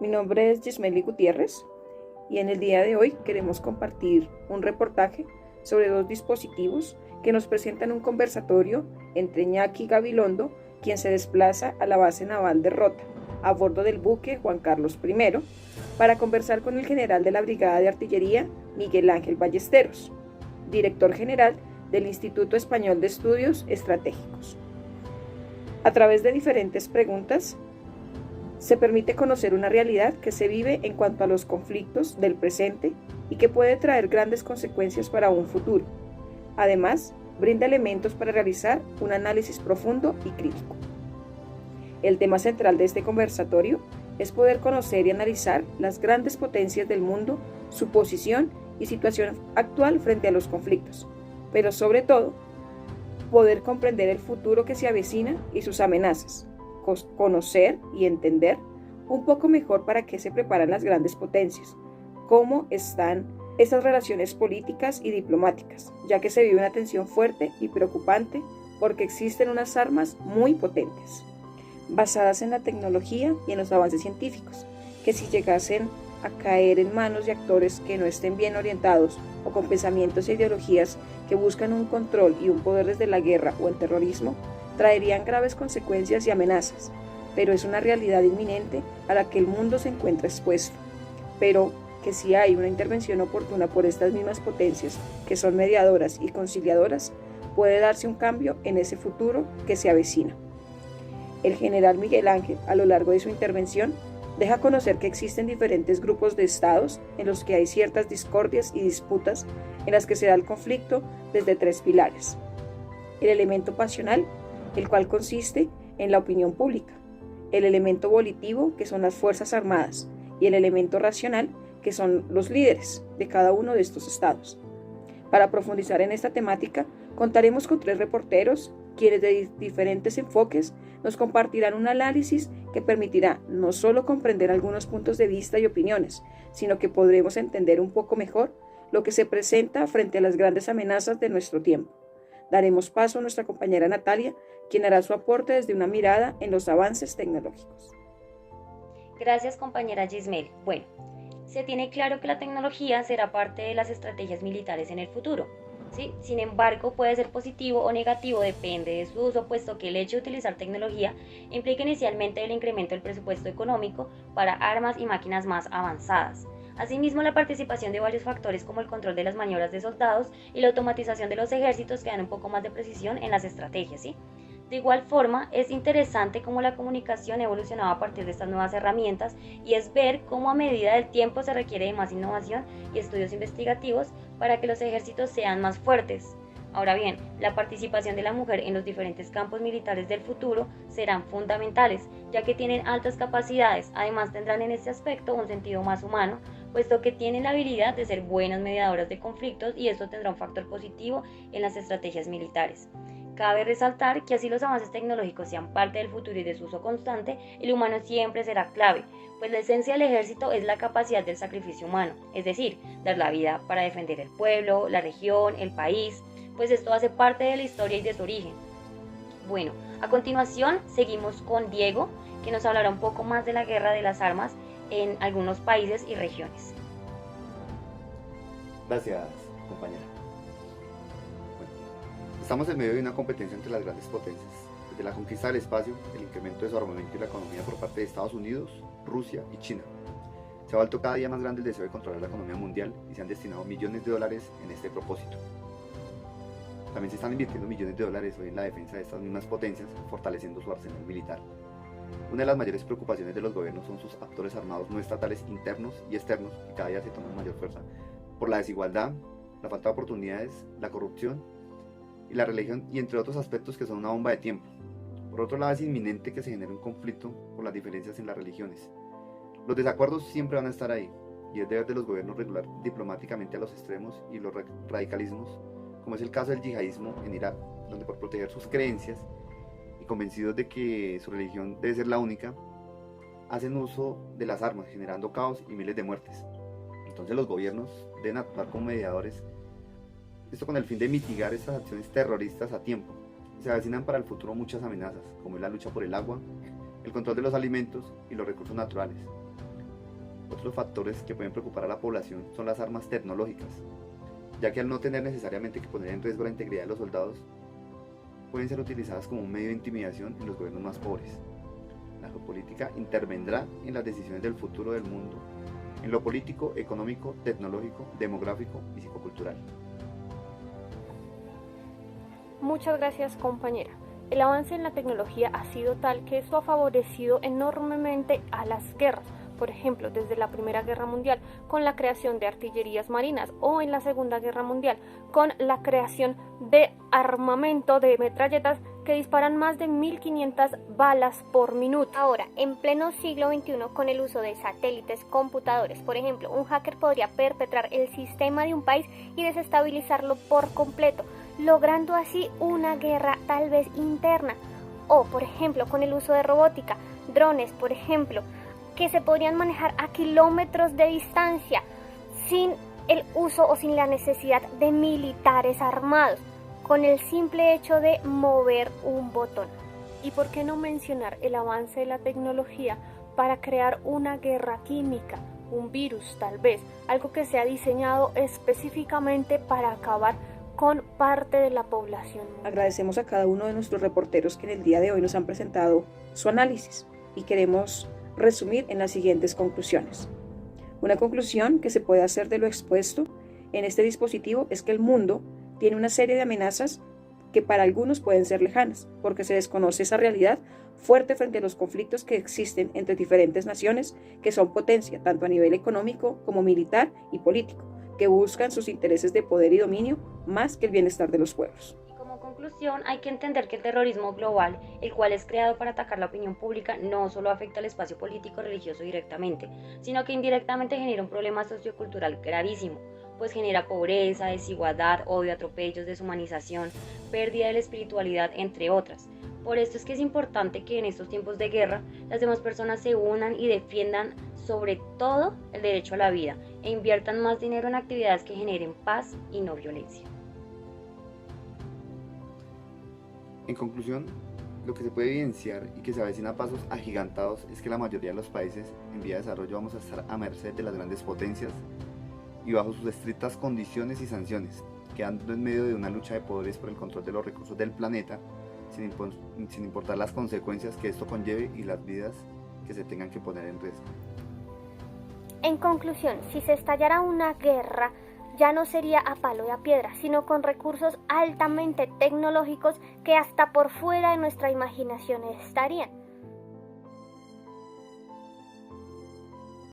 Mi nombre es Gismely Gutiérrez y en el día de hoy queremos compartir un reportaje sobre dos dispositivos que nos presentan un conversatorio entre Iñaki Gabilondo, quien se desplaza a la base naval de Rota a bordo del buque Juan Carlos I, para conversar con el general de la Brigada de Artillería, Miguel Ángel Ballesteros, director general del Instituto Español de Estudios Estratégicos. A través de diferentes preguntas, se permite conocer una realidad que se vive en cuanto a los conflictos del presente y que puede traer grandes consecuencias para un futuro. Además, brinda elementos para realizar un análisis profundo y crítico. El tema central de este conversatorio es poder conocer y analizar las grandes potencias del mundo, su posición y situación actual frente a los conflictos, pero sobre todo, poder comprender el futuro que se avecina y sus amenazas, conocer y entender un poco mejor para qué se preparan las grandes potencias, cómo están estas relaciones políticas y diplomáticas, ya que se vive una tensión fuerte y preocupante porque existen unas armas muy potentes, basadas en la tecnología y en los avances científicos, que si llegasen a caer en manos de actores que no estén bien orientados o con pensamientos e ideologías que buscan un control y un poder desde la guerra o el terrorismo, traerían graves consecuencias y amenazas, pero es una realidad inminente a la que el mundo se encuentra expuesto, pero que si hay una intervención oportuna por estas mismas potencias, que son mediadoras y conciliadoras, puede darse un cambio en ese futuro que se avecina. El general Miguel Ángel, a lo largo de su intervención, deja conocer que existen diferentes grupos de estados en los que hay ciertas discordias y disputas en las que se da el conflicto desde tres pilares. El elemento pasional, el cual consiste en la opinión pública, el elemento volitivo, que son las fuerzas armadas, y el elemento racional, que son los líderes de cada uno de estos estados. Para profundizar en esta temática, contaremos con tres reporteros, quienes de diferentes enfoques nos compartirán un análisis que permitirá no solo comprender algunos puntos de vista y opiniones, sino que podremos entender un poco mejor lo que se presenta frente a las grandes amenazas de nuestro tiempo. Daremos paso a nuestra compañera Natalia, quien hará su aporte desde una mirada en los avances tecnológicos. Gracias, compañera Gismely. Bueno, se tiene claro que la tecnología será parte de las estrategias militares en el futuro, ¿sí? Sin embargo, puede ser positivo o negativo, depende de su uso, puesto que el hecho de utilizar tecnología implica inicialmente el incremento del presupuesto económico para armas y máquinas más avanzadas. Asimismo, la participación de varios factores como el control de las maniobras de soldados y la automatización de los ejércitos que dan un poco más de precisión en las estrategias, ¿sí? De igual forma, es interesante cómo la comunicación ha evolucionado a partir de estas nuevas herramientas y es ver cómo a medida del tiempo se requiere de más innovación y estudios investigativos para que los ejércitos sean más fuertes. Ahora bien, la participación de la mujer en los diferentes campos militares del futuro serán fundamentales, ya que tienen altas capacidades, además tendrán en este aspecto un sentido más humano, puesto que tienen la habilidad de ser buenas mediadoras de conflictos y esto tendrá un factor positivo en las estrategias militares. Cabe resaltar que así los avances tecnológicos sean parte del futuro y de su uso constante, el humano siempre será clave, pues la esencia del ejército es la capacidad del sacrificio humano, es decir, dar la vida para defender el pueblo, la región, el país, pues esto hace parte de la historia y de su origen. Bueno, a continuación seguimos con Diego, que nos hablará un poco más de la guerra de las armas en algunos países y regiones. Gracias, compañera. Bueno, estamos en medio de una competencia entre las grandes potencias. Desde la conquista del espacio, el incremento de su armamento y la economía por parte de Estados Unidos, Rusia y China. Se ha vuelto cada día más grande el deseo de controlar la economía mundial y se han destinado millones de dólares en este propósito. También se están invirtiendo millones de dólares hoy en la defensa de estas mismas potencias, fortaleciendo su arsenal militar. Una de las mayores preocupaciones de los gobiernos son sus actores armados no estatales internos y externos, que cada día se toman mayor fuerza por la desigualdad, la falta de oportunidades, la corrupción y la religión, y entre otros aspectos que son una bomba de tiempo. Por otro lado, es inminente que se genere un conflicto por las diferencias en las religiones. Los desacuerdos siempre van a estar ahí, y es deber de los gobiernos regular diplomáticamente a los extremos y los radicalismos, como es el caso del yihadismo en Irak, donde por proteger sus creencias y convencidos de que su religión debe ser la única, hacen uso de las armas, generando caos y miles de muertes. Entonces los gobiernos deben actuar como mediadores, esto con el fin de mitigar estas acciones terroristas a tiempo. Se avecinan para el futuro muchas amenazas, como es la lucha por el agua, el control de los alimentos y los recursos naturales. Otros factores que pueden preocupar a la población son las armas tecnológicas, ya que al no tener necesariamente que poner en riesgo la integridad de los soldados, pueden ser utilizadas como un medio de intimidación en los gobiernos más pobres. La geopolítica intervendrá en las decisiones del futuro del mundo, en lo político, económico, tecnológico, demográfico y psicocultural. Muchas gracias, compañera. El avance en la tecnología ha sido tal que esto ha favorecido enormemente a las guerras. Por ejemplo, desde la Primera Guerra Mundial con la creación de artillerías marinas o en la Segunda Guerra Mundial con la creación de armamento de metralletas que disparan más de 1500 balas por minuto. Ahora, en pleno siglo XXI, con el uso de satélites, computadores, por ejemplo, un hacker podría perpetrar el sistema de un país y desestabilizarlo por completo, logrando así una guerra tal vez interna. O, por ejemplo, con el uso de robótica, drones, por ejemplo, que se podrían manejar a kilómetros de distancia sin el uso o sin la necesidad de militares armados, con el simple hecho de mover un botón. ¿Y por qué no mencionar el avance de la tecnología para crear una guerra química, un virus tal vez, algo que sea diseñado específicamente para acabar con parte de la población? Agradecemos a cada uno de nuestros reporteros que en el día de hoy nos han presentado su análisis y queremos resumir en las siguientes conclusiones. Una conclusión que se puede hacer de lo expuesto en este dispositivo es que el mundo tiene una serie de amenazas que para algunos pueden ser lejanas, porque se desconoce esa realidad fuerte frente a los conflictos que existen entre diferentes naciones que son potencia, tanto a nivel económico como militar y político, que buscan sus intereses de poder y dominio más que el bienestar de los pueblos. Como conclusión, hay que entender que el terrorismo global, el cual es creado para atacar la opinión pública, no solo afecta al espacio político religioso directamente, sino que indirectamente genera un problema sociocultural gravísimo, pues genera pobreza, desigualdad, odio, atropellos, deshumanización, pérdida de la espiritualidad, entre otras. Por esto es que es importante que en estos tiempos de guerra las demás personas se unan y defiendan sobre todo el derecho a la vida e inviertan más dinero en actividades que generen paz y no violencia. En conclusión, lo que se puede evidenciar y que se avecina a pasos agigantados es que la mayoría de los países en vía de desarrollo vamos a estar a merced de las grandes potencias y bajo sus estrictas condiciones y sanciones, quedando en medio de una lucha de poderes por el control de los recursos del planeta, sin importar las consecuencias que esto conlleve y las vidas que se tengan que poner en riesgo. En conclusión, si se estallara una guerra, ya no sería a palo y a piedra, sino con recursos altamente tecnológicos que hasta por fuera de nuestra imaginación estarían.